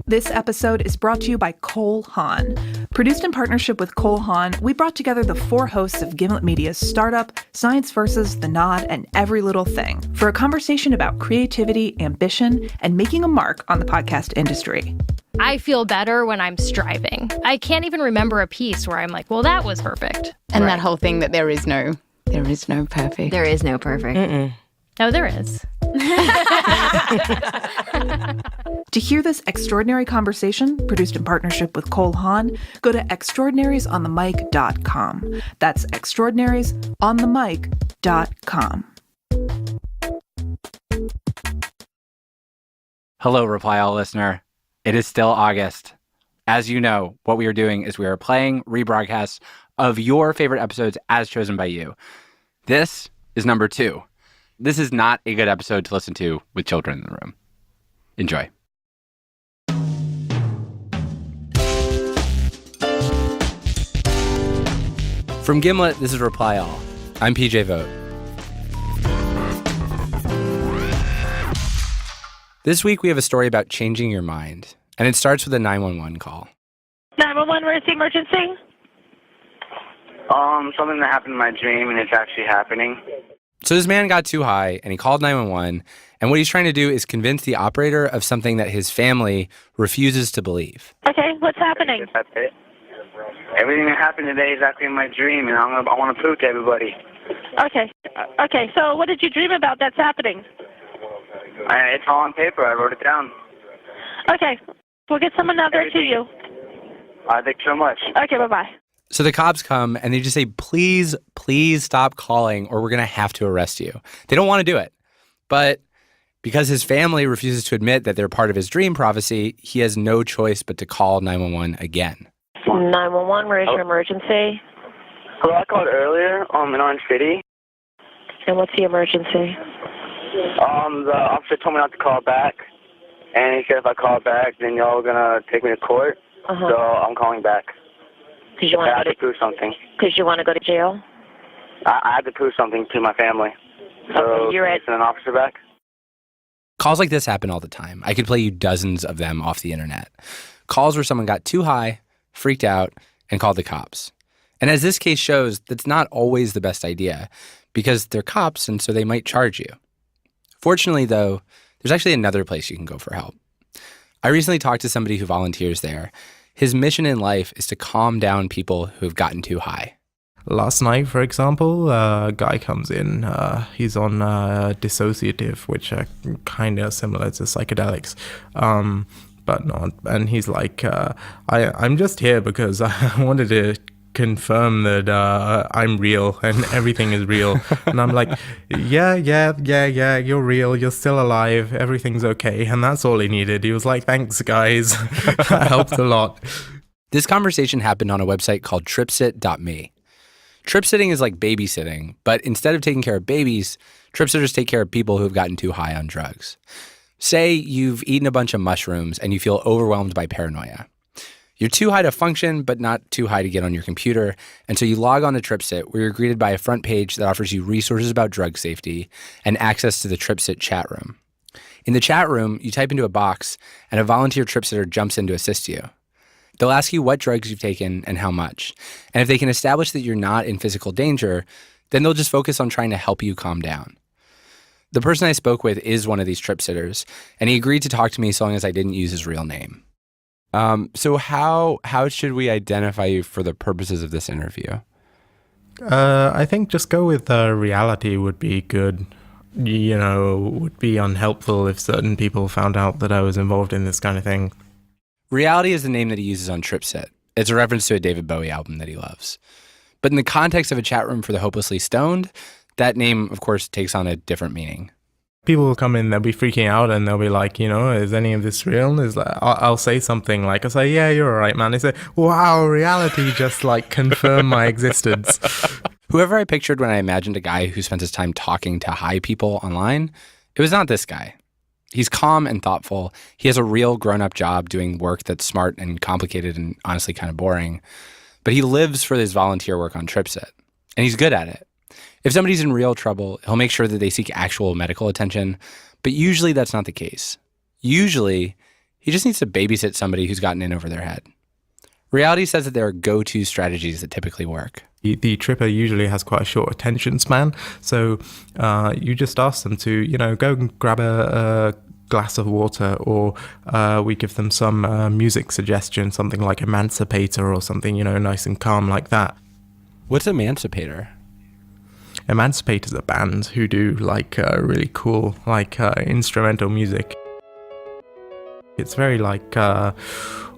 This episode is brought to you by Cole Haan. Produced in partnership with Cole Haan, we brought together the four hosts of Gimlet Media's Startup, Science Versus, The Nod, and Every Little Thing for a conversation about creativity, ambition, and making a mark on the podcast industry. I feel better when I'm striving. I can't even remember a piece where I'm like, well, that was perfect. And that whole thing that there is no perfect. There is no perfect. Mm-mm. No, there is. To hear this extraordinary conversation, produced in partnership with Cole Haan, go to extraordinariesonthemic.com. That's extraordinariesonthemic.com. Hello, Reply All listener. It is still August. As you know, what we are doing is we are playing rebroadcasts of your favorite episodes as chosen by you. This is number 2. This is not a good episode to listen to with children in the room. Enjoy. From Gimlet, this is Reply All. I'm PJ Vogt. This week, we have a story about changing your mind, and it starts with a 911 call. 911, where's the emergency? Something that happened in my dream, and it's actually happening. So this man got too high, and he called 911, and what he's trying to do is convince the operator of something that his family refuses to believe. Okay, what's happening? That's it. Everything that happened today is actually in my dream, and I want to prove to everybody. Okay, so what did you dream about that's happening? It's all on paper. I wrote it down. Okay, we'll get someone out there to you. Thanks so much. Okay, bye-bye. So the cops come, and they just say, please stop calling, or we're going to have to arrest you. They don't want to do it. But because his family refuses to admit that they're part of his dream prophecy, he has no choice but to call 911 again. 911, where's your emergency? Hello, I called earlier in Orange City. And what's the emergency? The officer told me not to call back, and he said if I call back, then y'all are going to take me to court. So I'm calling back. Because you want I have to prove something. Because you want to go to jail? I have to prove something to my family. So Okay, you're at... send an officer back? Calls like this happen all the time. I could play you dozens of them off the internet. Calls where someone got too high, freaked out, and called the cops. And as this case shows, that's not always the best idea because they're cops and so they might charge you. Fortunately, though, there's actually another place you can go for help. I recently talked to somebody who volunteers there. His mission in life is to calm down people who have gotten too high. Last night, for example, a guy comes in. He's on dissociative, which are kind of similar to psychedelics, but not. And he's like, I'm just here because I wanted to confirm that I'm real and everything is real. And I'm like, yeah, you're real. You're still alive. Everything's okay. And that's all he needed. He was like, thanks, guys. That helped a lot. This conversation happened on a website called tripsit.me. Trip-sitting is like babysitting, but instead of taking care of babies, trip-sitters take care of people who have gotten too high on drugs. Say you've eaten a bunch of mushrooms and you feel overwhelmed by paranoia. You're too high to function, but not too high to get on your computer, and so you log on to TripSit, where you're greeted by a front page that offers you resources about drug safety and access to the TripSit chat room. In the chat room, you type into a box, and a volunteer TripSitter jumps in to assist you. They'll ask you what drugs you've taken and how much, and if they can establish that you're not in physical danger, then they'll just focus on trying to help you calm down. The person I spoke with is one of these TripSitters, and he agreed to talk to me so long as I didn't use his real name. So how should we identify you for the purposes of this interview? I think just go with reality would be good. You know, would be unhelpful if certain people found out that I was involved in this kind of thing. Reality is the name that he uses on TripSit. It's a reference to a David Bowie album that he loves. But in the context of a chat room for the hopelessly stoned, that name, of course, takes on a different meaning. People will come in, they'll be freaking out, and they'll be like, you know, is any of this real? Is like, I'll say something like, I'll say, yeah, you're all right, man. They say, wow, reality just like confirmed my existence. Whoever I pictured when I imagined a guy who spent his time talking to high people online, it was not this guy. He's calm and thoughtful. He has a real grown-up job doing work that's smart and complicated and honestly kind of boring. But he lives for his volunteer work on TripSit, and he's good at it. If somebody's in real trouble, he'll make sure that they seek actual medical attention, but usually that's not the case. Usually, He just needs to babysit somebody who's gotten in over their head. Reality says that there are go-to strategies that typically work. The tripper usually has quite a short attention span, so you just ask them to, go and grab a glass of water, or we give them some music suggestion, something like Emancipator or something, nice and calm like that. What's Emancipator? Emancipator's a band who do really cool instrumental music. It's very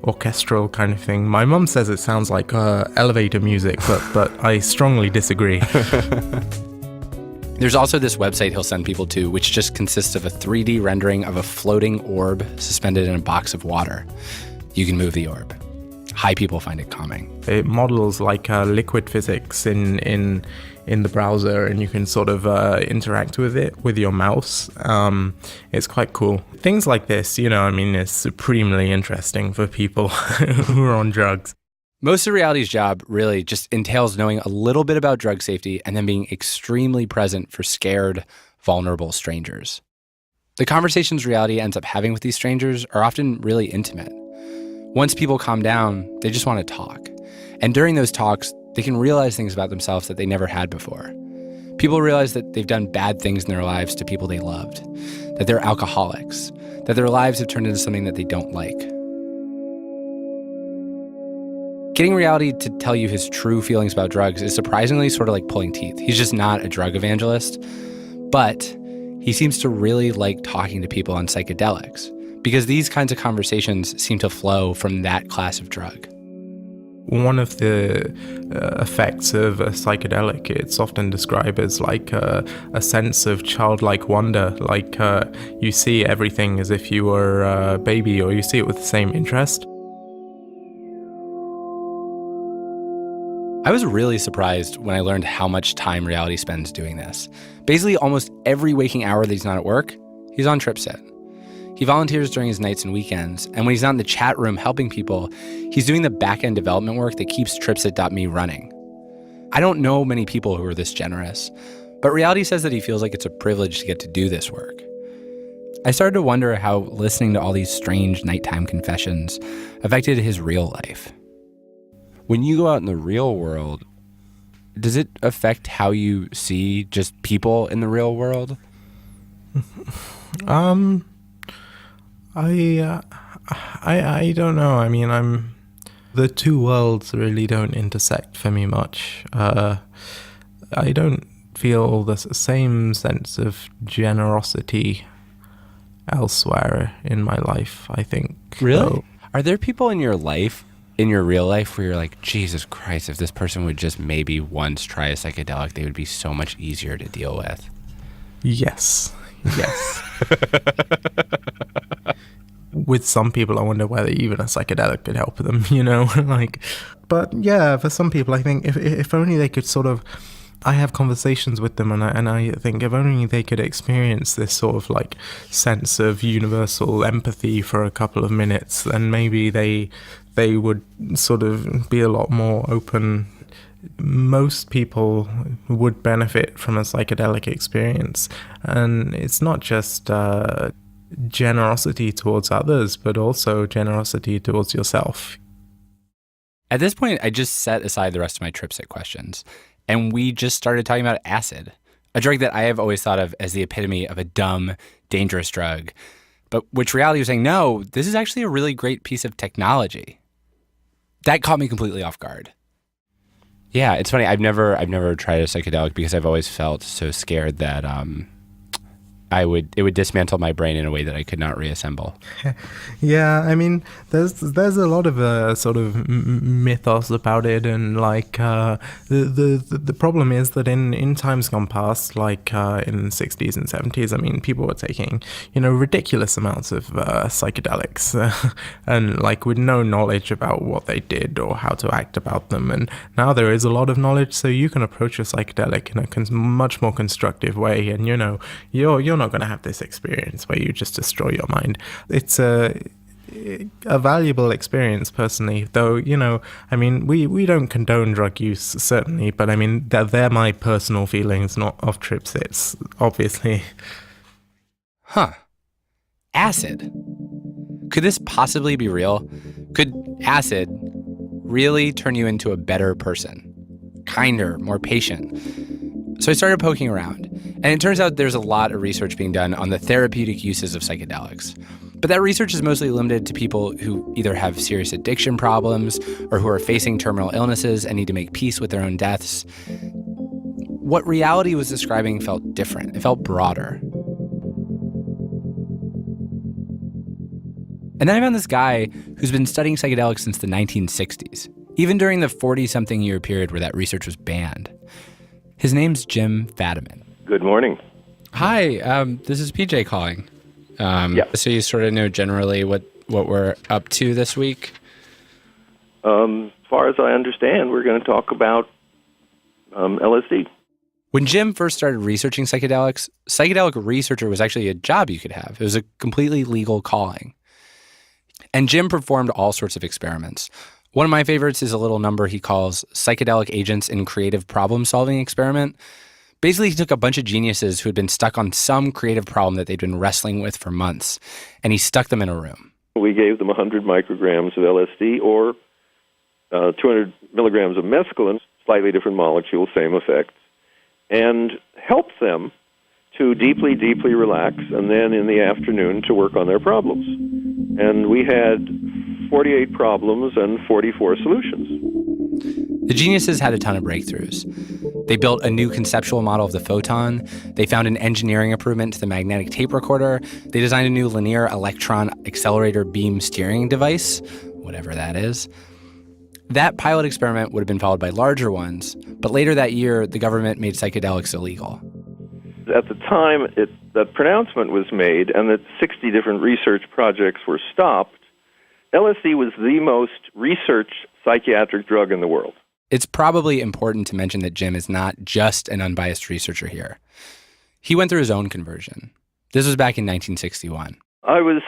orchestral kind of thing. My mum says it sounds like elevator music, but I strongly disagree. There's also this website he'll send people to, which just consists of a 3D rendering of a floating orb suspended in a box of water. You can move the orb. High people find it calming. It models liquid physics in the browser, and you can sort of interact with it with your mouse. It's quite cool. Things like this, is supremely interesting for people who are on drugs. Most of Reality's job really just entails knowing a little bit about drug safety and then being extremely present for scared, vulnerable strangers. The conversations Reality ends up having with these strangers are often really intimate. Once people calm down, they just want to talk. And during those talks, they can realize things about themselves that they never had before. People realize that they've done bad things in their lives to people they loved, that they're alcoholics, that their lives have turned into something that they don't like. Getting Reality to tell you his true feelings about drugs is surprisingly sort of like pulling teeth. He's just not a drug evangelist, but he seems to really like talking to people on psychedelics because these kinds of conversations seem to flow from that class of drug. One of the effects of a psychedelic, it's often described as a sense of childlike wonder, you see everything as if you were a baby, or you see it with the same interest. I was really surprised when I learned how much time Reality spends doing this. Basically, almost every waking hour that he's not at work, he's on TripSit. He volunteers during his nights and weekends, and when he's not in the chat room helping people, he's doing the back-end development work that keeps TripSit.me running. I don't know many people who are this generous, but Reality says that he feels like it's a privilege to get to do this work. I started to wonder how listening to all these strange nighttime confessions affected his real life. When you go out in the real world, does it affect how you see just people in the real world? I don't know. The two worlds really don't intersect for me much. I don't feel the same sense of generosity elsewhere in my life, I think. Really? So, Are there people in your life, in your real life, where you're like, Jesus Christ, if this person would just maybe once try a psychedelic, they would be so much easier to deal with? Yes. With some people, I wonder whether even a psychedelic could help them, But yeah, for some people, I think if only they could sort of, I have conversations with them, and I think if only they could experience this sort of sense of universal empathy for a couple of minutes, then maybe they would sort of be a lot more open. Most people would benefit from a psychedelic experience, and it's not just generosity towards others, but also generosity towards yourself. At this point, I just set aside the rest of my TripSit questions, and we just started talking about acid, a drug that I have always thought of as the epitome of a dumb, dangerous drug, but which Reality was saying, no, this is actually a really great piece of technology. That caught me completely off guard. Yeah, it's funny. I've never tried a psychedelic because I've always felt so scared that it would dismantle my brain in a way that I could not reassemble. Yeah, there's a lot of sort of mythos about it, and the problem is that in times gone past, in the 60s and 70s, people were taking ridiculous amounts of psychedelics, and with no knowledge about what they did or how to act about them. And now there is a lot of knowledge, so you can approach a psychedelic in a much more constructive way, and you're not going to have this experience where you just destroy your mind. It's a valuable experience, personally, though. We don't condone drug use, certainly, but they're my personal feelings, not of TripSit's, obviously. Huh. Acid. Could this possibly be real? Could acid really turn you into a better person? Kinder, more patient? So I started poking around, and it turns out there's a lot of research being done on the therapeutic uses of psychedelics. But that research is mostly limited to people who either have serious addiction problems or who are facing terminal illnesses and need to make peace with their own deaths. What reality was describing felt different. It felt broader. And then I found this guy who's been studying psychedelics since the 1960s, even during the 40-something year period where that research was banned. His name's Jim Fadiman. Good morning. Hi, this is PJ calling. So you sort of know generally what we're up to this week? As far as I understand, we're going to talk about LSD. When Jim first started researching psychedelics, psychedelic researcher was actually a job you could have. It was a completely legal calling. And Jim performed all sorts of experiments. One of my favorites is a little number he calls Psychedelic Agents in Creative Problem-Solving Experiment. Basically, he took a bunch of geniuses who had been stuck on some creative problem that they'd been wrestling with for months, and he stuck them in a room. We gave them 100 micrograms of LSD or 200 milligrams of mescaline, slightly different molecules, same effects, and helped them to deeply, deeply relax, and then in the afternoon to work on their problems. And we had 48 problems and 44 solutions. The geniuses had a ton of breakthroughs. They built a new conceptual model of the photon. They found an engineering improvement to the magnetic tape recorder. They designed a new linear electron accelerator beam steering device, whatever that is. That pilot experiment would have been followed by larger ones, but later that year, the government made psychedelics illegal. At the time that pronouncement was made and that 60 different research projects were stopped, LSD was the most researched psychiatric drug in the world. It's probably important to mention that Jim is not just an unbiased researcher here. He went through his own conversion. This was back in 1961. I was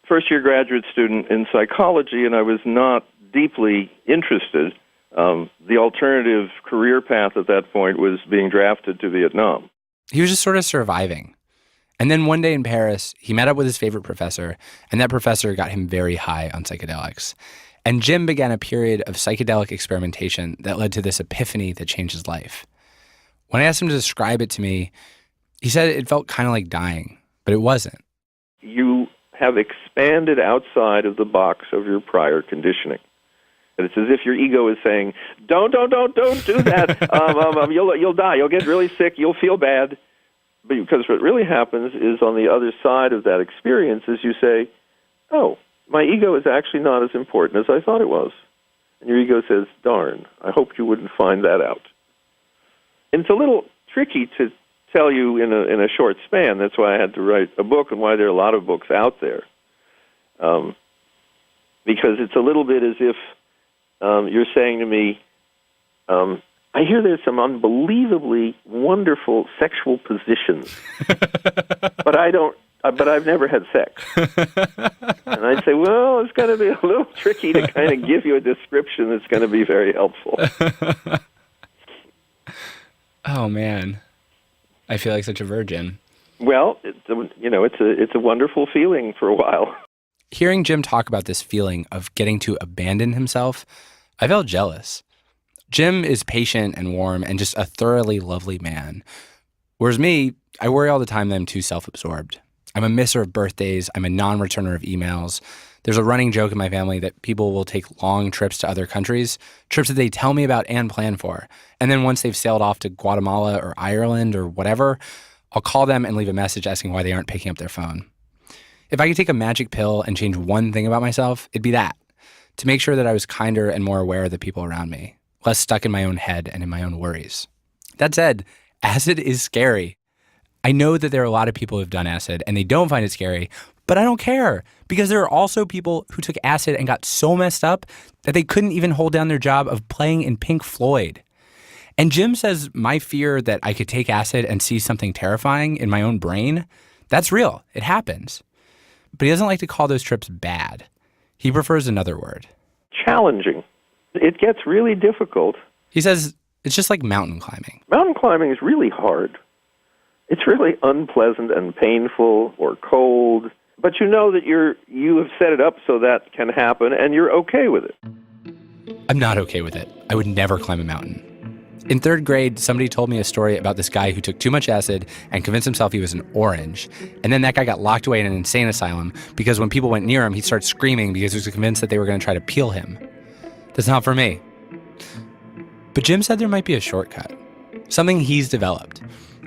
first-year graduate student in psychology, and I was not deeply interested. The alternative career path at that point was being drafted to Vietnam. He was just sort of surviving. And then one day in Paris, he met up with his favorite professor, and that professor got him very high on psychedelics. And Jim began a period of psychedelic experimentation that led to this epiphany that changed his life. When I asked him to describe it to me, he said it felt kind of like dying, but it wasn't. You have expanded outside of the box of your prior conditioning. And it's as if your ego is saying, don't do that. You'll die. You'll get really sick. You'll feel bad. But because what really happens is on the other side of that experience is you say, oh, my ego is actually not as important as I thought it was. And your ego says, darn, I hoped you wouldn't find that out. And it's a little tricky to tell you in a short span. That's why I had to write a book and why there are a lot of books out there. Because it's a little bit as if you're saying to me, I hear there's some unbelievably wonderful sexual positions, but I've never had sex. And I'd say, well, it's going to be a little tricky to kind of give you a description that's going to be very helpful. Oh, man. I feel like such a virgin. Well, it's a wonderful feeling for a while. Hearing Jim talk about this feeling of getting to abandon himself, I felt jealous. Jim is patient and warm and just a thoroughly lovely man. Whereas me, I worry all the time that I'm too self-absorbed. I'm a misser of birthdays. I'm a non-returner of emails. There's a running joke in my family that people will take long trips to other countries, trips that they tell me about and plan for. And then once they've sailed off to Guatemala or Ireland or whatever, I'll call them and leave a message asking why they aren't picking up their phone. If I could take a magic pill and change one thing about myself, it'd be that, to make sure that I was kinder and more aware of the people around me, less stuck in my own head and in my own worries. That said, acid is scary. I know that there are a lot of people who've done acid and they don't find it scary, but I don't care because there are also people who took acid and got so messed up that they couldn't even hold down their job of playing in Pink Floyd. And Jim says my fear that I could take acid and see something terrifying in my own brain, that's real. It happens. But he doesn't like to call those trips bad. He prefers another word. Challenging. It gets really difficult. He says it's just like mountain climbing. Mountain climbing is really hard. It's really unpleasant and painful or cold. But you know that you have set it up so that can happen, and you're okay with it. I'm not okay with it. I would never climb a mountain. In 3rd grade, somebody told me a story about this guy who took too much acid and convinced himself he was an orange. And then that guy got locked away in an insane asylum because when people went near him, he'd start screaming because he was convinced that they were going to try to peel him. That's not for me. But Jim said there might be a shortcut. Something he's developed.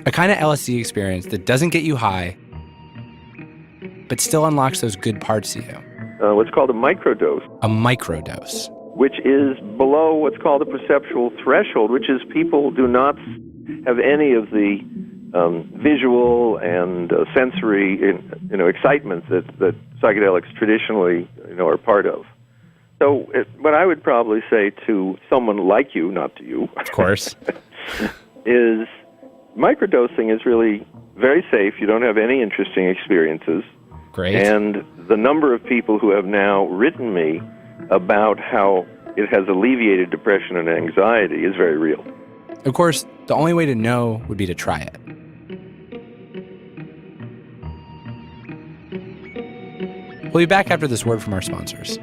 A kind of LSD experience that doesn't get you high, but still unlocks those good parts of you. What's called a microdose. A microdose. Which is below what's called the perceptual threshold, which is people do not have any of the visual and sensory excitements that psychedelics traditionally are part of. So what I would probably say to someone like you, not to you, of course, is microdosing is really very safe. You don't have any interesting experiences. Great. And the number of people who have now written me about how it has alleviated depression and anxiety is very real. Of course, the only way to know would be to try it. We'll be back after this word from our sponsors.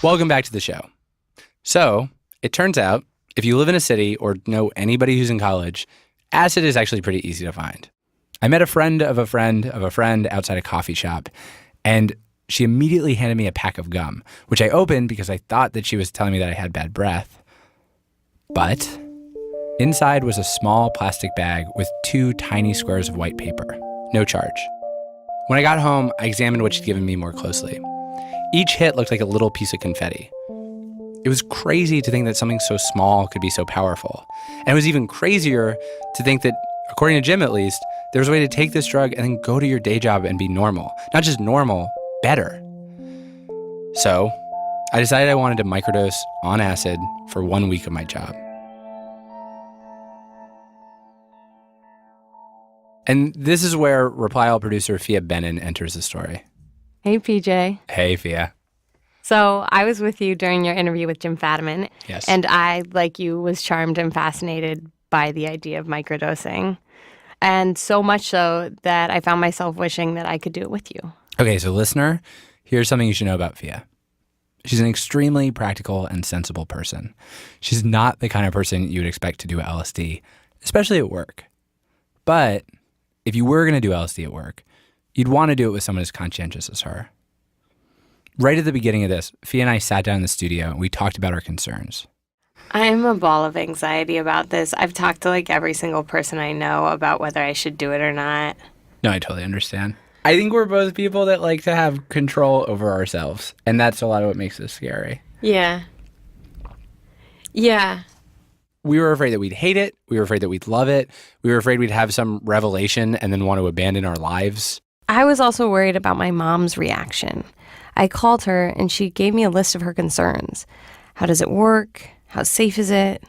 Welcome back to the show. So, it turns out, if you live in a city or know anybody who's in college, acid is actually pretty easy to find. I met a friend of a friend of a friend outside a coffee shop, and she immediately handed me a pack of gum, which I opened because I thought that she was telling me that I had bad breath. But inside was a small plastic bag with 2 tiny squares of white paper. No charge. When I got home, I examined what she'd given me more closely. Each hit looked like a little piece of confetti. It was crazy to think that something so small could be so powerful. And it was even crazier to think that, according to Jim at least, there was a way to take this drug and then go to your day job and be normal. Not just normal, better. So I decided I wanted to microdose on acid for 1 week of my job. And this is where Reply All producer Fia Benin enters the story. Hey, PJ. Hey, Fia. So I was with you during your interview with Jim Fadiman. Yes. And I, like you, was charmed and fascinated by the idea of microdosing. And so much so that I found myself wishing that I could do it with you. Okay, so listener, here's something you should know about Fia. She's an extremely practical and sensible person. She's not the kind of person you would expect to do LSD, especially at work. But if you were going to do LSD at work, you'd want to do it with someone as conscientious as her. Right at the beginning of this, Fia and I sat down in the studio and we talked about our concerns. I'm a ball of anxiety about this. I've talked to every single person I know about whether I should do it or not. No, I totally understand. I think we're both people that like to have control over ourselves, and that's a lot of what makes this scary. Yeah. Yeah. We were afraid that we'd hate it. We were afraid that we'd love it. We were afraid we'd have some revelation and then want to abandon our lives. I was also worried about my mom's reaction. I called her and she gave me a list of her concerns. How does it work? How safe is it?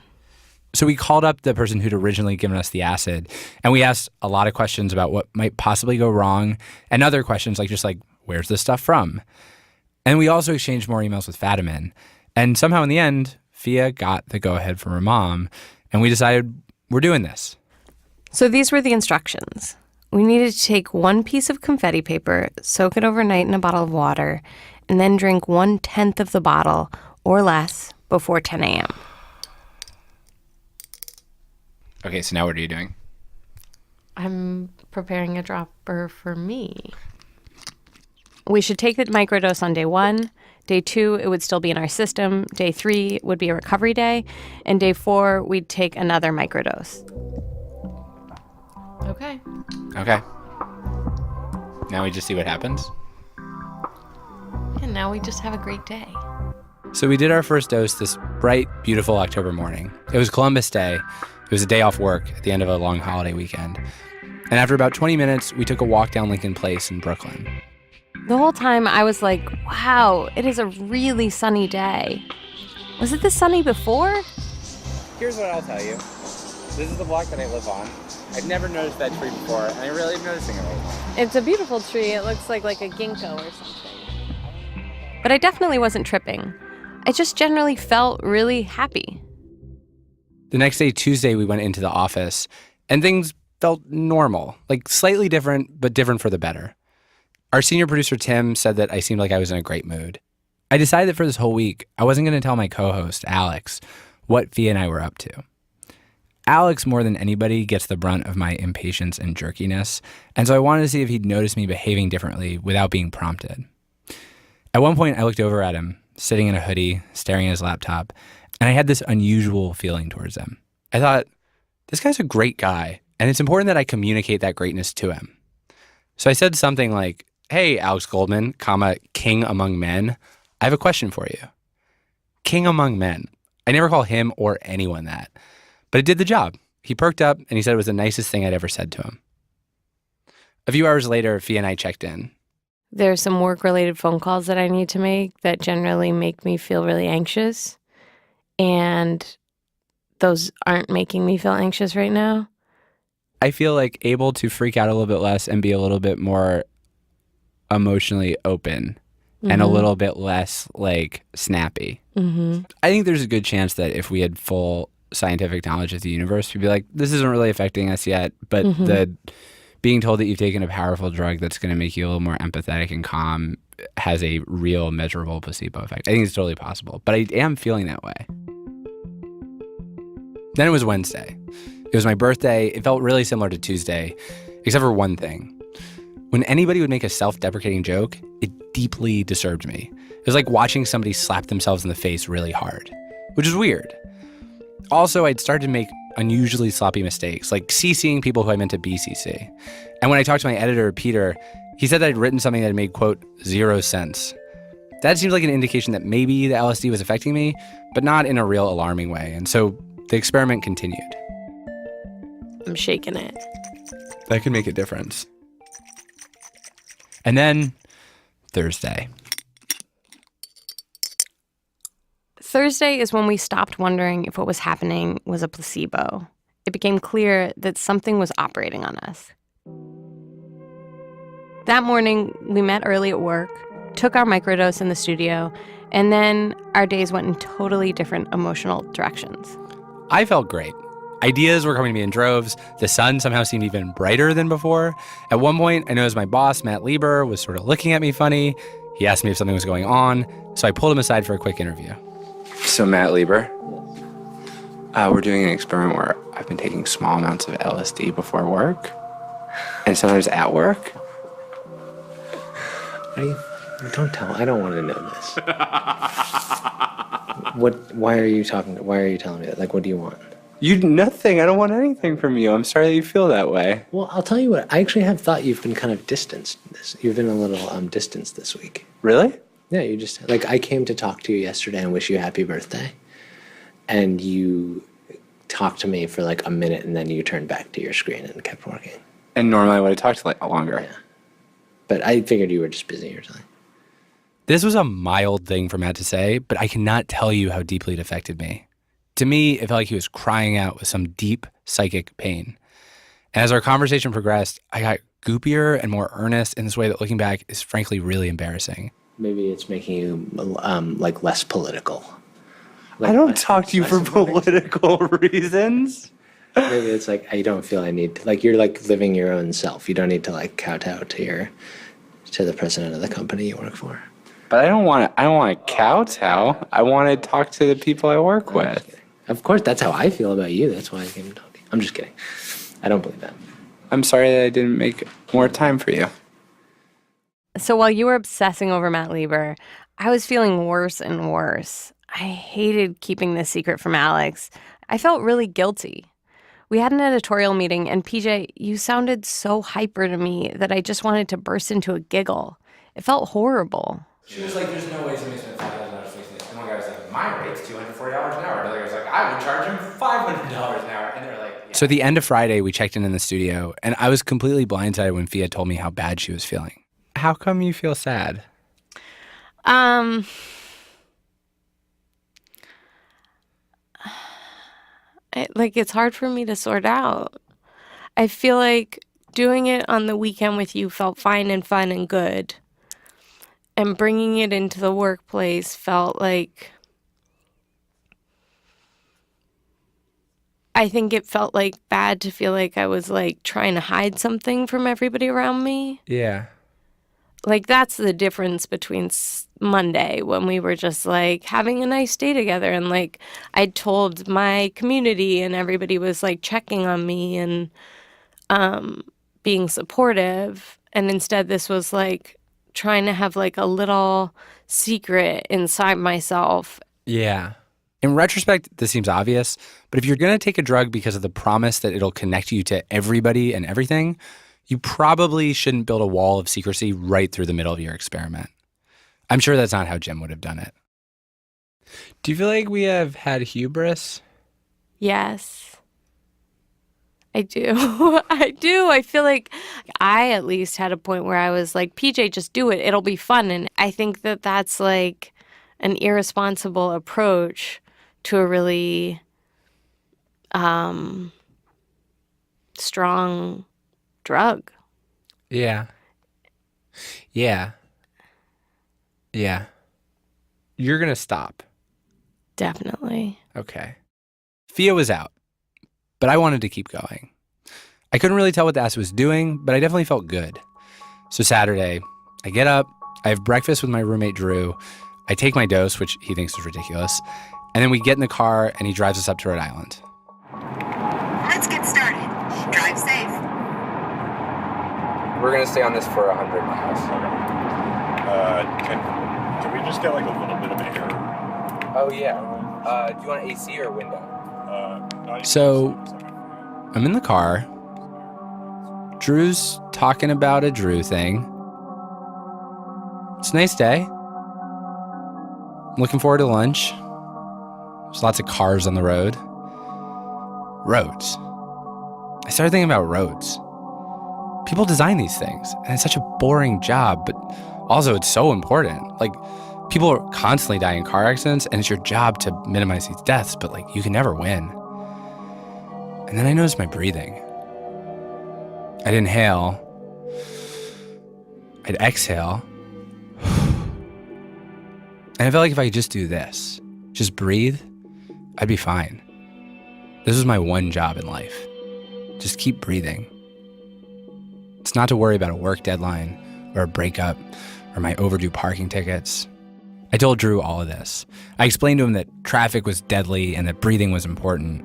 So we called up the person who'd originally given us the acid, and we asked a lot of questions about what might possibly go wrong, and other questions like where's this stuff from? And we also exchanged more emails with Fadiman. And somehow in the end, Fia got the go-ahead from her mom, and we decided we're doing this. So these were the instructions. We needed to take 1 piece of confetti paper, soak it overnight in a bottle of water, and then drink 1/10 of the bottle or less before 10 a.m. Okay, so now what are you doing? I'm preparing a dropper for me. We should take the microdose on day 1. Day 2, it would still be in our system. Day 3 would be a recovery day. And day 4, we'd take another microdose. Okay. Okay. Now we just see what happens? And now we just have a great day. So we did our first dose this bright, beautiful October morning. It was Columbus Day. It was a day off work at the end of a long holiday weekend. And after about 20 minutes, we took a walk down Lincoln Place in Brooklyn. The whole time I was like, wow, it is a really sunny day. Was it this sunny before? Here's what I'll tell you. This is the block that I live on. I'd never noticed that tree before, and I really am noticing it right now. It's a beautiful tree. It looks like a ginkgo or something. But I definitely wasn't tripping. I just generally felt really happy. The next day, Tuesday, we went into the office, and things felt normal, like slightly different, but different for the better. Our senior producer, Tim, said that I seemed like I was in a great mood. I decided that for this whole week, I wasn't going to tell my co-host, Alex, what Fia and I were up to. Alex, more than anybody, gets the brunt of my impatience and jerkiness, and so I wanted to see if he'd notice me behaving differently without being prompted. At one point, I looked over at him, sitting in a hoodie, staring at his laptop, and I had this unusual feeling towards him. I thought, this guy's a great guy, and it's important that I communicate that greatness to him. So I said something like, hey, Alex Goldman, king among men, I have a question for you. King among men. I never call him or anyone that, but it did the job. He perked up, and he said it was the nicest thing I'd ever said to him. A few hours later, Fia and I checked in. There's some work-related phone calls that I need to make that generally make me feel really anxious. And those aren't making me feel anxious right now. I feel like able to freak out a little bit less and be a little bit more emotionally open and a little bit less like snappy. I think there's a good chance that if we had full scientific knowledge of the universe, we'd be like, this isn't really affecting us yet, but the being told that you've taken a powerful drug that's going to make you a little more empathetic and calm has a real measurable placebo effect. I think it's totally possible, but I am feeling that way. Then it was Wednesday. It was my birthday. It felt really similar to Tuesday, except for one thing. When anybody would make a self-deprecating joke, it deeply disturbed me. It was like watching somebody slap themselves in the face really hard, which is weird. Also, I'd started to make unusually sloppy mistakes, like CCing people who I meant to BCC. And when I talked to my editor, Peter, he said that I'd written something that made, quote, 0 sense. That seems like an indication that maybe the LSD was affecting me, but not in a real alarming way. And so the experiment continued. I'm shaking it. That could make a difference. And then Thursday. Thursday is when we stopped wondering if what was happening was a placebo. It became clear that something was operating on us. That morning, we met early at work, took our microdose in the studio, and then our days went in totally different emotional directions. I felt great. Ideas were coming to me in droves. The sun somehow seemed even brighter than before. At one point, I noticed my boss, Matt Lieber, was sort of looking at me funny. He asked me if something was going on, so I pulled him aside for a quick interview. So, Matt Lieber, we're doing an experiment where I've been taking small amounts of LSD before work, and sometimes at work. Don't tell. I don't want to know this. Why are you telling me that? Like, what do you want? Nothing. I don't want anything from you. I'm sorry that you feel that way. Well, I'll tell you what. I actually have thought you've been kind of distanced. You've been a little distanced this week. Really? Yeah, you just, like, I came to talk to you yesterday and wish you happy birthday. And you talked to me for like a minute and then you turned back to your screen and kept working. And normally I would have talked like longer. Yeah. But I figured you were just busy or something. This was a mild thing for Matt to say, but I cannot tell you how deeply it affected me. To me, it felt like he was crying out with some deep psychic pain. And as our conversation progressed, I got goopier and more earnest in this way that looking back is frankly really embarrassing. Maybe it's making you like less political. Like, I don't talk to you for political reasons. Maybe it's like I don't feel I need to, like, you're like living your own self. You don't need to like kowtow to the president of the company you work for. But I don't want to kowtow. I want to talk to the people I work with. Of course, that's how I feel about you. That's why I came to talk to you. I'm just kidding. I don't believe that. I'm sorry that I didn't make more time for you. So while you were obsessing over Matt Lieber, I was feeling worse and worse. I hated keeping this secret from Alex. I felt really guilty. We had an editorial meeting, and PJ, you sounded so hyper to me that I just wanted to burst into a giggle. It felt horrible. She was like, there's no way somebody spent $5,000 fixing this. And one guy was like, my rate's $240 an hour. Another guy was like, I would charge him $500 an hour. And they're like, yeah. So at the end of Friday, we checked in the studio, and I was completely blindsided when Fia told me how bad she was feeling. How come you feel sad? It's hard for me to sort out. I feel like doing it on the weekend with you felt fine and fun and good. And bringing it into the workplace felt like I think it felt like bad to feel like I was like trying to hide something from everybody around me. Yeah. Like that's the difference between Monday when we were just like having a nice day together and like I told my community and everybody was like checking on me and being supportive. And instead this was like trying to have like a little secret inside myself. Yeah. In retrospect, this seems obvious, but if you're going to take a drug because of the promise that it'll connect you to everybody and everything, you probably shouldn't build a wall of secrecy right through the middle of your experiment. I'm sure that's not how Jim would have done it. Do you feel like we have had hubris? Yes. I do. I do. I feel like I at least had a point where I was like, PJ, just do it. It'll be fun. And I think that that's like an irresponsible approach to a really strong drug. Yeah. Yeah. Yeah. You're going to stop. Definitely. Okay. Fia was out, but I wanted to keep going. I couldn't really tell what the acid was doing, but I definitely felt good. So Saturday, I get up, I have breakfast with my roommate Drew, I take my dose, which he thinks is ridiculous, and then we get in the car and he drives us up to Rhode Island. Let's get started. Drive safe. We're going to stay on this for 100 miles. Can we just get like a little bit of air? Oh, yeah. Do you want AC or window? So, I'm in the car. Drew's talking about a Drew thing. It's a nice day. I'm looking forward to lunch. There's lots of cars on the road. Roads. I started thinking about roads. People design these things, and it's such a boring job, but also it's so important. Like, people are constantly dying in car accidents, and it's your job to minimize these deaths, but like, you can never win. And then I noticed my breathing. I'd inhale. I'd exhale. And I felt like if I could just do this, just breathe, I'd be fine. This was my one job in life. Just keep breathing. It's not to worry about a work deadline or a breakup or my overdue parking tickets. I told Drew all of this. I explained to him that traffic was deadly and that breathing was important.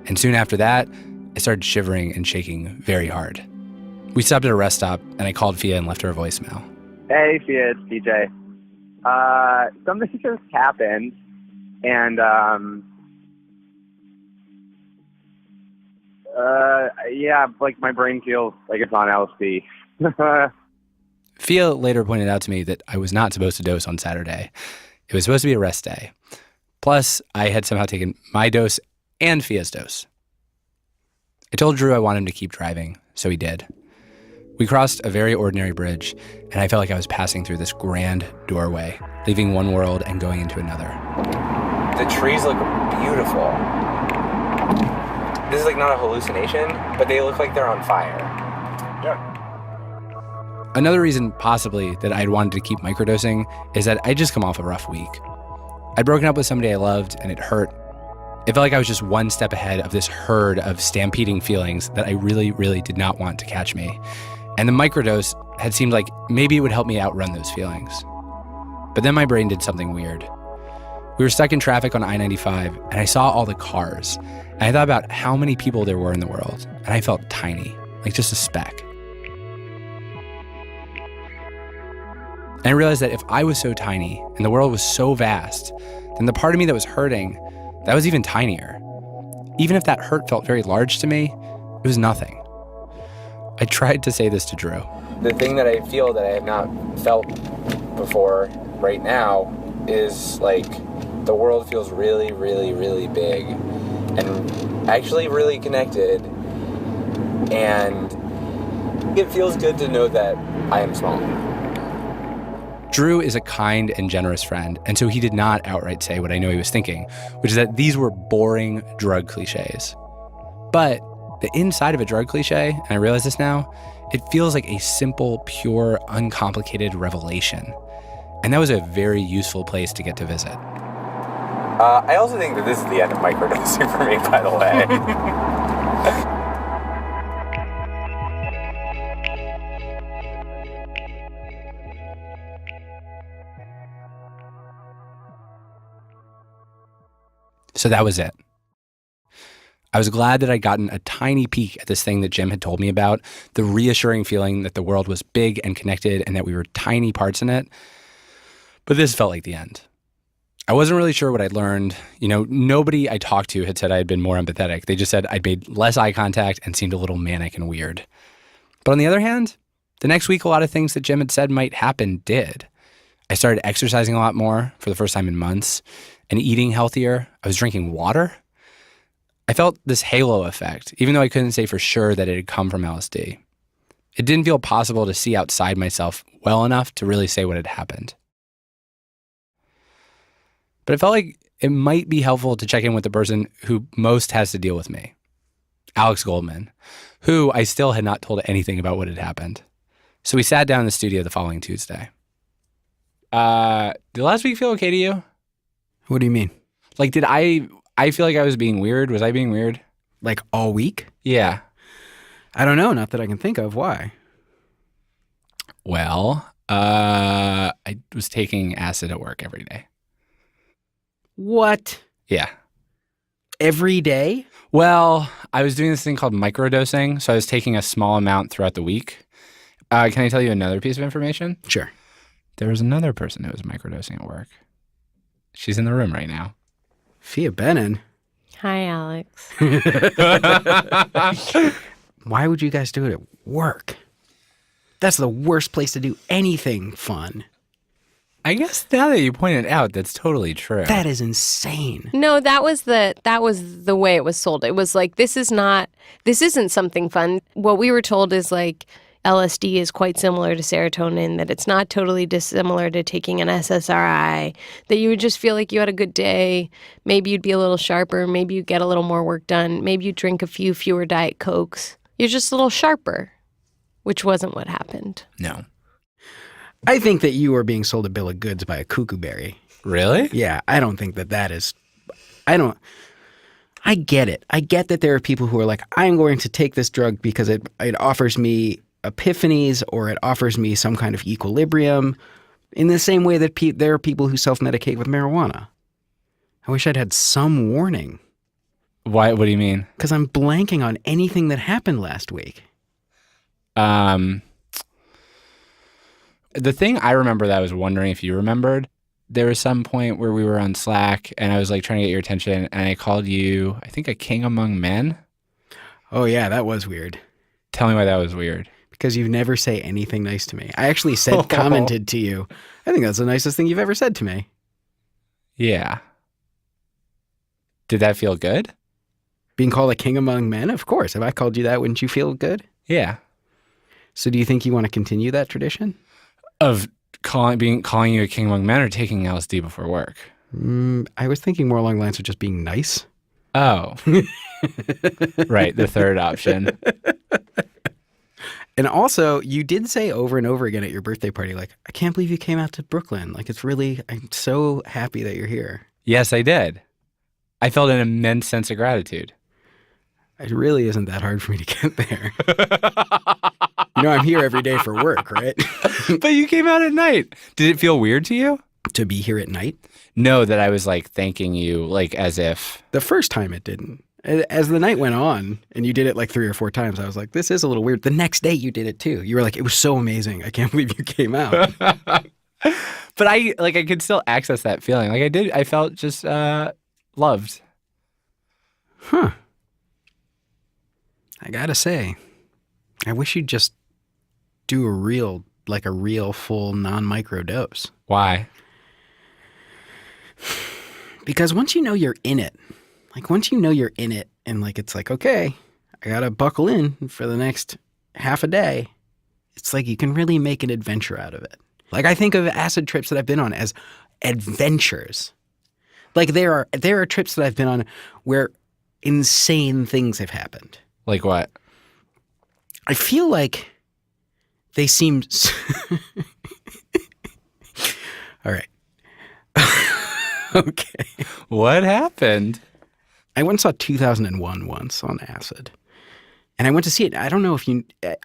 And soon after that, I started shivering and shaking very hard. We stopped at a rest stop, and I called Fia and left her a voicemail. Hey, Fia, it's DJ. Something just happened, and yeah, like my brain feels like it's on LSD. Fia later pointed out to me that I was not supposed to dose on Saturday. It was supposed to be a rest day. Plus, I had somehow taken my dose and Fia's dose. I told Drew I wanted him to keep driving, so he did. We crossed a very ordinary bridge, and I felt like I was passing through this grand doorway, leaving one world and going into another. The trees look beautiful. This is like not a hallucination, but they look like they're on fire. Yeah. Another reason, possibly, that I'd wanted to keep microdosing is that I'd just come off a rough week. I'd broken up with somebody I loved, and it hurt. It felt like I was just one step ahead of this herd of stampeding feelings that I really, really did not want to catch me. And the microdose had seemed like maybe it would help me outrun those feelings. But then my brain did something weird. We were stuck in traffic on I-95, and I saw all the cars. And I thought about how many people there were in the world, and I felt tiny, like just a speck. And I realized that if I was so tiny and the world was so vast, then the part of me that was hurting, that was even tinier. Even if that hurt felt very large to me, it was nothing. I tried to say this to Drew. The thing that I feel that I have not felt before right now is like the world feels really, really, really big and actually really connected. And it feels good to know that I am small. Drew is a kind and generous friend, and so he did not outright say what I know he was thinking, which is that these were boring drug cliches. But the inside of a drug cliche, and I realize this now, it feels like a simple, pure, uncomplicated revelation. And that was a very useful place to get to visit. I also think that this is the end of microdosing for me, by the way. So that was it. I was glad that I'd gotten a tiny peek at this thing that Jim had told me about, the reassuring feeling that the world was big and connected and that we were tiny parts in it. But this felt like the end. I wasn't really sure what I'd learned. You know, nobody I talked to had said I had been more empathetic. They just said I'd made less eye contact and seemed a little manic and weird. But on the other hand, the next week, a lot of things that Jim had said might happen did. I started exercising a lot more for the first time in months and eating healthier. I was drinking water. I felt this halo effect, even though I couldn't say for sure that it had come from LSD. It didn't feel possible to see outside myself well enough to really say what had happened. But it felt like it might be helpful to check in with the person who most has to deal with me, Alex Goldman, who I still had not told anything about what had happened. So we sat down in the studio the following Tuesday. Did last week feel okay to you? What do you mean? Like, did I feel like I was being weird? Was I being weird? Like all week? Yeah. I don't know. Not that I can think of. Why? Well, I was taking acid at work every day. What? Yeah. Every day? Well, I was doing this thing called microdosing, so I was taking a small amount throughout the week. Can I tell you another piece of information? Sure. There was another person who was microdosing at work. She's in the room right now. Fia Benin. Hi, Alex. Why would you guys do it at work? That's the worst place to do anything fun. I guess now that you point it out, that's totally true. That is insane. No, that was the way it was sold. It was like, this isn't something fun. What we were told is like LSD is quite similar to serotonin, that it's not totally dissimilar to taking an SSRI, that you would just feel like you had a good day. Maybe you'd be a little sharper. Maybe you'd get a little more work done. Maybe you'd drink a few fewer Diet Cokes. You're just a little sharper, which wasn't what happened. No. I think that you are being sold a bill of goods by a cuckoo berry. Really? Yeah, I don't think that is... I get it. I get that there are people who are like, I'm going to take this drug because it offers me epiphanies or it offers me some kind of equilibrium in the same way that there are people who self-medicate with marijuana. I wish I'd had some warning. Why? What do you mean? Because I'm blanking on anything that happened last week. The thing I remember that I was wondering if you remembered, there was some point where we were on Slack and I was like trying to get your attention and I called you, I think, a king among men. Oh yeah, that was weird. Tell me why that was weird. Because you never say anything nice to me. I actually commented to you, I think that's the nicest thing you've ever said to me. Yeah. Did that feel good? Being called a king among men? Of course. If I called you that, wouldn't you feel good? Yeah. So do you think you want to continue that tradition? Of calling you a king among men or taking LSD before work? I was thinking more along the lines of just being nice. Oh. Right, the third option. And also, you did say over and over again at your birthday party, like, I can't believe you came out to Brooklyn. Like, I'm so happy that you're here. Yes, I did. I felt an immense sense of gratitude. It really isn't that hard for me to get there. You know, I'm here every day for work, right? But you came out at night. Did it feel weird to you? To be here at night? No, that I was like thanking you, like as if. The first time it didn't. As the night went on and you did it like 3 or 4 times, I was like, this is a little weird. The next day you did it too. You were like, it was so amazing. I can't believe you came out. But I could still access that feeling. Like I did. I felt just loved. Huh. I gotta say, I wish you'd just do a real full non-micro dose. Why? Because once you know you're in it, and like it's like, okay, I gotta buckle in for the next half a day, it's like you can really make an adventure out of it. Like I think of acid trips that I've been on as adventures. Like there are trips that I've been on where insane things have happened. Like what? I feel like they seem... All right. Okay. What happened? I went and saw 2001 once on acid. And I went to see it. I don't know if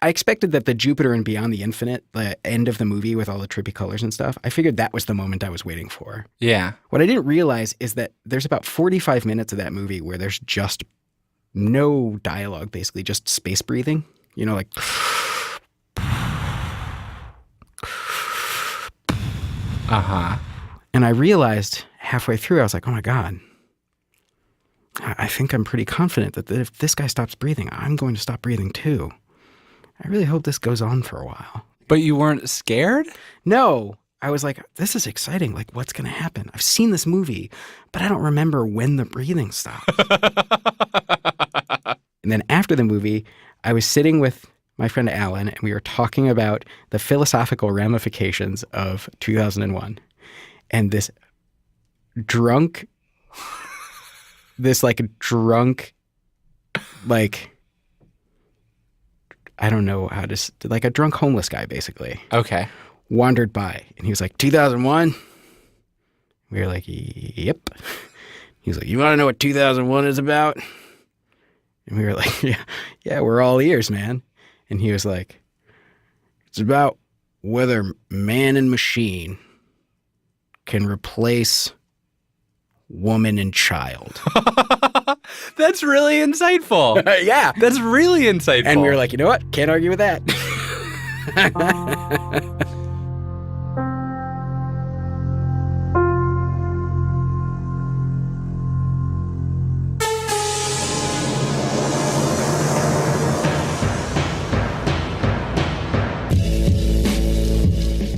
I expected that the Jupiter and Beyond the Infinite, the end of the movie with all the trippy colors and stuff, I figured that was the moment I was waiting for. Yeah. What I didn't realize is that there's about 45 minutes of that movie where there's just no dialogue, basically, just space breathing. You know, like... Uh-huh. And I realized halfway through, I was like, oh my God, I think I'm pretty confident that if this guy stops breathing, I'm going to stop breathing too. I really hope this goes on for a while. But you weren't scared? No. I was like, this is exciting. Like, what's going to happen? I've seen this movie, but I don't remember when the breathing stops. And then after the movie, I was sitting with my friend Alan, and we were talking about the philosophical ramifications of 2001. And this drunk, I don't know how to, like a drunk homeless guy, basically. Okay. Wandered by, and he was like, 2001? We were like, yep. He was like, you want to know what 2001 is about? And we were like, yeah, we're all ears, man. And he was like, it's about whether man and machine can replace woman and child. That's really insightful. Yeah. That's really insightful. And we were like, you know what? Can't argue with that.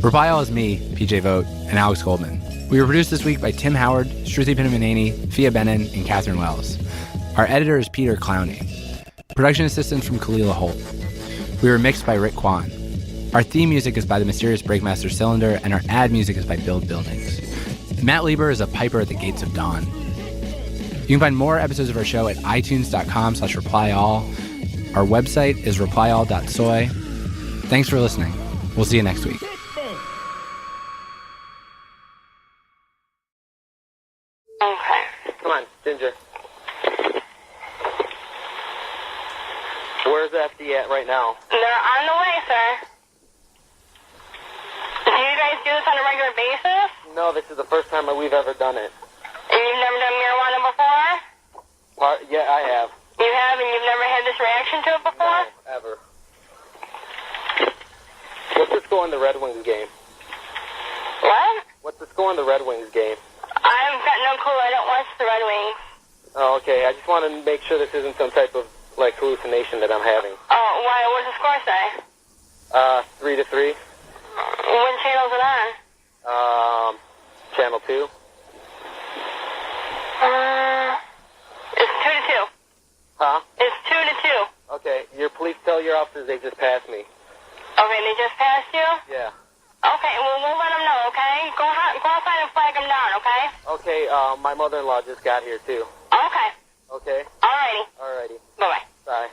Reply All is me, PJ Vogt, and Alex Goldman. We were produced this week by Tim Howard, Shruti Pinamaneni, Fia Benin, and Catherine Wells. Our editor is Peter Clowney. Production assistance from Kalila Holt. We were mixed by Rick Kwan. Our theme music is by the mysterious Breakmaster Cylinder, and our ad music is by Build Buildings. Matt Lieber is a piper at the gates of dawn. You can find more episodes of our show at itunes.com/replyall. Our website is replyall.soy. Thanks for listening. We'll see you next week. Okay. Come on, Ginger. Where's FD at right now? They're on the way, sir. Do you guys do this on a regular basis? No, this is the first time we've ever done it. And you've never done marijuana before? Yeah, I have. You have, and you've never had this reaction to it before? No, ever. What's the score in the Red Wings game? What? What's the score in the Red Wings game? I've got no clue. I don't watch the Red Wings. Oh, okay. I just want to make sure this isn't some type of, hallucination that I'm having. Oh, why? What's the score say? 3-3. What channel is it on? Channel 2. It's 2-2. Huh? It's 2-2. Okay. Your police tell your officers they just passed me. Okay, they just passed you? Yeah. Okay, well, we'll let them know, okay? Go outside and flag them down, okay? Okay, my mother-in-law just got here, too. Okay. Okay? Alrighty. Alrighty. Bye-bye. Bye.